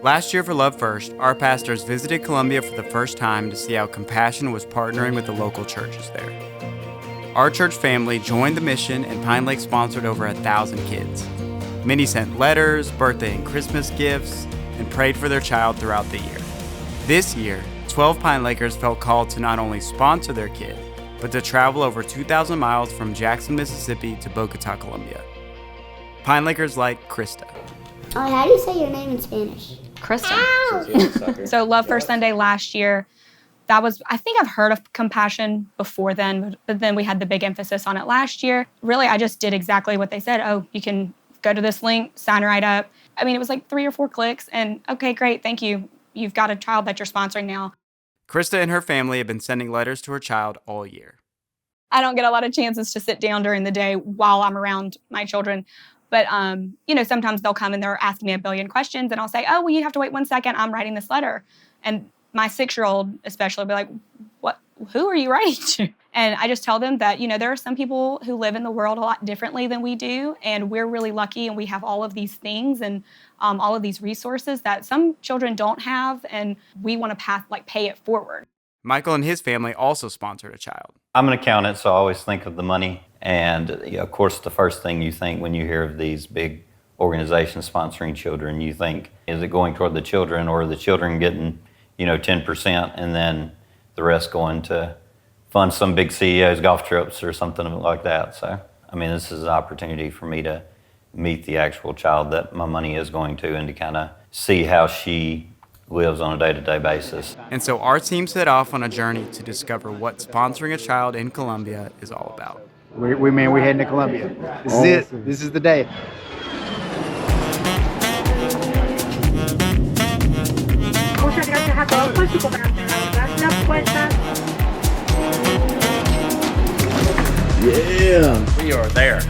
Last year for Love First, our pastors visited Columbia for the first time to see how Compassion was partnering with the local churches there. Our church family joined the mission, and Pinelake sponsored over 1,000 kids. Many sent letters, birthday and Christmas gifts, and prayed for their child throughout the year. This year, 12 Pinelakers felt called to not only sponsor their kid, but to travel over 2,000 miles from Jackson, Mississippi to Bogota, Colombia. Pinelakers like Krista. How do you say your name in Spanish? Krista. So Love First Sunday last year, I think I've heard of Compassion before then, but then we had the big emphasis on it last year. Really, I just did exactly what they said. Oh, you can go to this link, sign right up. I mean, it was like 3 or 4 clicks, and okay, great, thank you. You've got a child that you're sponsoring now. Krista and her family have been sending letters to her child all year. I don't get a lot of chances to sit down during the day while I'm around my children. But, sometimes they'll come and they're asking me a billion questions, and I'll say, oh, well, you have to wait 1 second. I'm writing this letter. And my 6-year-old especially will be like, what? Who are you writing to? And I just tell them that, there are some people who live in the world a lot differently than we do, and we're really lucky, and we have all of these things and all of these resources that some children don't have, and we want to pay it forward. Michael and his family also sponsored a child. I'm an accountant, so I always think of the money. And of course, the first thing you think when you hear of these big organizations sponsoring children, you think, is it going toward the children, or are the children getting, 10% and then the rest going to fund some big CEO's golf trips or something like that. So, this is an opportunity for me to meet the actual child that my money is going to, and to kind of see how she lives on a day-to-day basis. And so our team set off on a journey to discover what sponsoring a child in Colombia is all about. We're heading to Colombia. This is it. This is the day. Muchas gracias a todos por su cooperación. Las puertas. Yeah. We are there.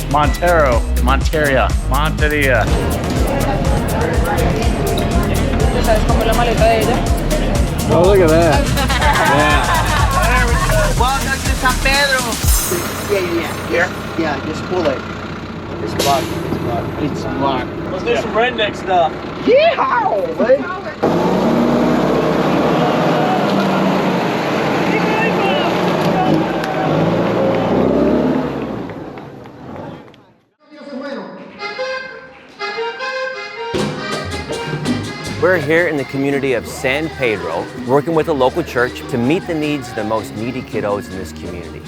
Monteria. Oh, look at that. Welcome to San Pedro. Yeah. Here? Yeah, just pull it. It's blocked. Let's do some redneck stuff. Yeehaw, buddy. We're here in the community of San Pedro, working with a local church to meet the needs of the most needy kiddos in this community.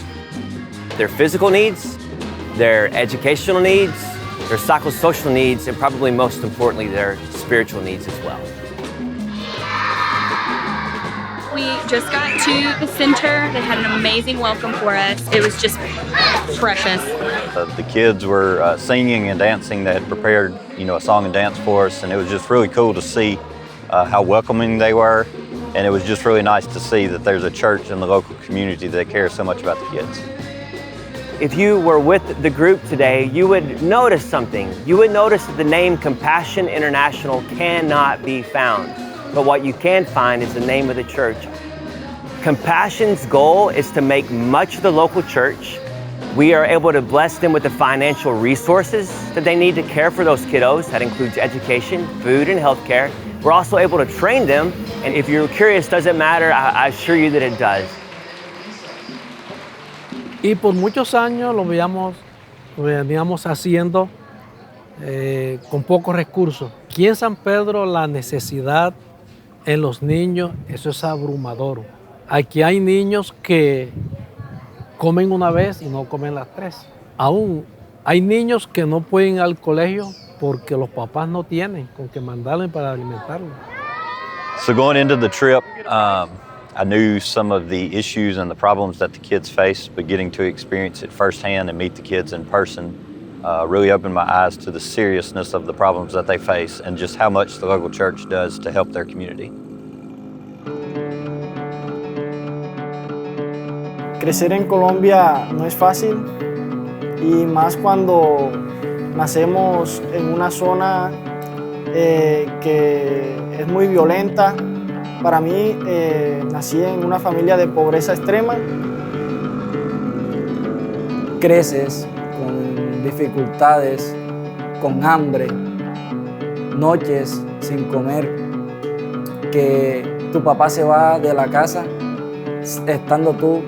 Their physical needs, their educational needs, their psychosocial needs, and probably most importantly, their spiritual needs as well. We just got to the center. They had an amazing welcome for us. It was just precious. The kids were singing and dancing. They had prepared, a song and dance for us, and it was just really cool to see how welcoming they were. And it was just really nice to see that there's a church in the local community that cares so much about the kids. If you were with the group today, you would notice something. You would notice that the name Compassion International cannot be found. But what you can find is the name of the church. Compassion's goal is to make much of the local church. We are able to bless them with the financial resources that they need to care for those kiddos. That includes education, food, and healthcare. We're also able to train them. And if you're curious, does it matter? I assure you that it does. Y por muchos años lo veníamos haciendo con pocos recursos. Aquí en San Pedro la necesidad en los niños, eso es abrumador. Aquí hay niños que comen una vez y no comen las 3. Aún hay niños que no pueden ir al colegio porque los papás no tienen con que mandarles para alimentarlos. So going into the trip, I knew some of the issues and the problems that the kids face, but getting to experience it firsthand and meet the kids in person really opened my eyes to the seriousness of the problems that they face and just how much the local church does to help their community. Crecer en Colombia no es fácil, y más cuando nacemos en una zona que es muy violenta. Para mí, nací en una familia de pobreza extrema. Creces con dificultades, con hambre, noches sin comer, que tu papá se va de la casa estando tú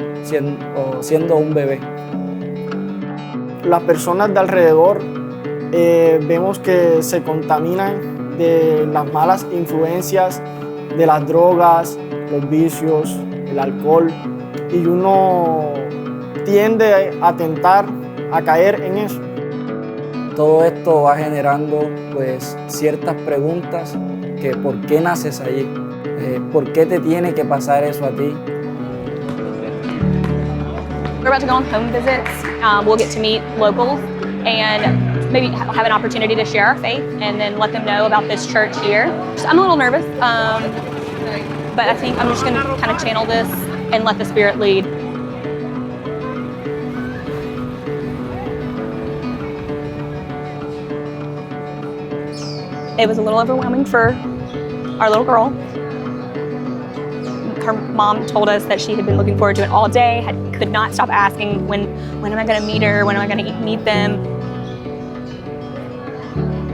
siendo un bebé. Las personas de alrededor vemos que se contaminan de las malas influencias, de las drogas, los vicios, el alcohol, y uno tiende a tentar a caer en eso. Todo esto va generando pues ciertas preguntas, que ¿por qué naces allí? ¿Por qué te tiene que pasar eso a ti? We're about to go on home visits. We'll get to meet locals and maybe have an opportunity to share our faith and then let them know about this church here. I'm a little nervous, but I think I'm just going to kind of channel this and let the Spirit lead. It was a little overwhelming for our little girl. Her mom told us that she had been looking forward to it all day, could not stop asking, when am I going to meet her? When am I going to meet them?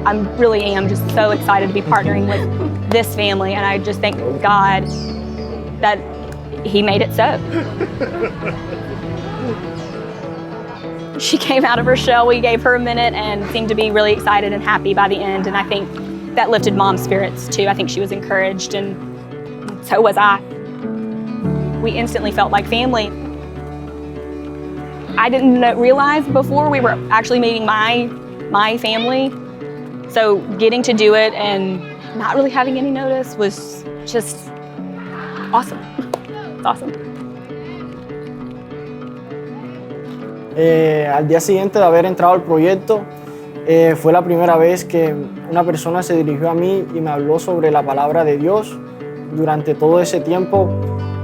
I really am just so excited to be partnering with this family, and I just thank God that He made it so. She came out of her shell. We gave her a minute and seemed to be really excited and happy by the end, and I think that lifted Mom's spirits too. I think she was encouraged, and so was I. We instantly felt like family. I didn't realize before we were actually meeting my family. So getting to do it and not really having any notice was just awesome. It's awesome. Al día siguiente de haber entrado al proyecto, fue la primera vez que una persona se dirigió a mí y me habló sobre la palabra de Dios. Durante todo ese tiempo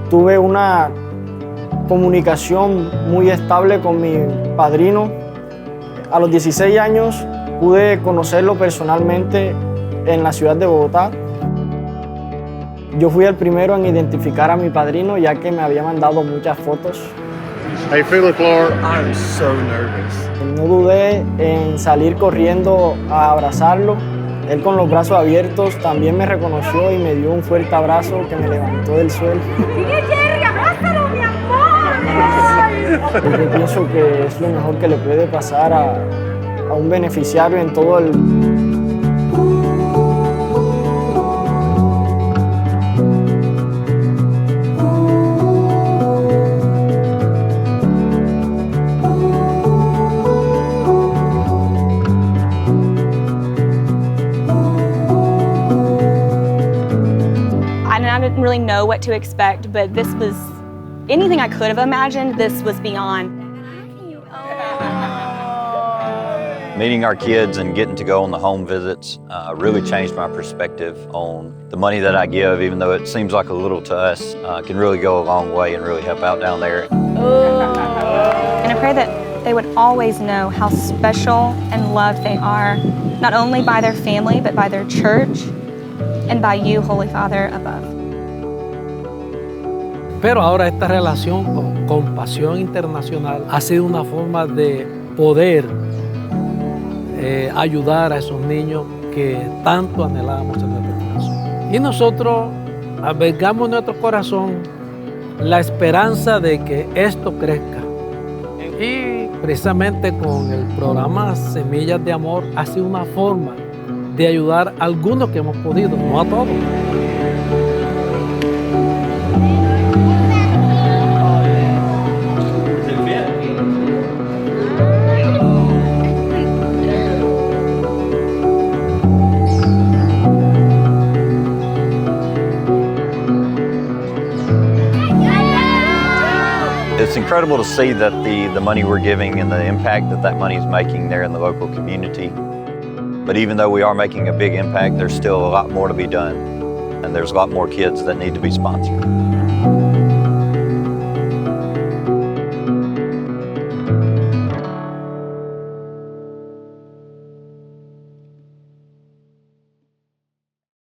tuve una comunicación muy estable con mi padrino. A los 16 años pude conocerlo personalmente en la ciudad de Bogotá. Yo fui el primero en identificar a mi padrino, ya que me había mandado muchas fotos. How you feeling, Clark? I'm so nervous. No dudé en salir corriendo a abrazarlo. Él, con los brazos abiertos, también me reconoció y me dio un fuerte abrazo que me levantó del suelo. ¡Sigue, Jerry! ¡Abrázalo, mi amor! Yo pienso que es lo mejor que le puede pasar a un beneficiario en todo el... I didn't really know what to expect, but this was anything I could have imagined. This was beyond. Meeting our kids and getting to go on the home visits really changed my perspective on the money that I give, even though it seems like a little to us, can really go a long way and really help out down there. And I pray that they would always know how special and loved they are, not only by their family, but by their church and by you, Holy Father, above. Pero ahora esta relación con Compasión Internacional ha sido una forma de poder ayudar a esos niños que tanto anhelamos en nuestro corazón. Y nosotros albergamos en nuestro corazón la esperanza de que esto crezca. Y precisamente con el programa Semillas de Amor ha sido una forma de ayudar a algunos que hemos podido, no a todos. It's incredible to see that the money we're giving and the impact that money is making there in the local community. But even though we are making a big impact, there's still a lot more to be done. And there's a lot more kids that need to be sponsored.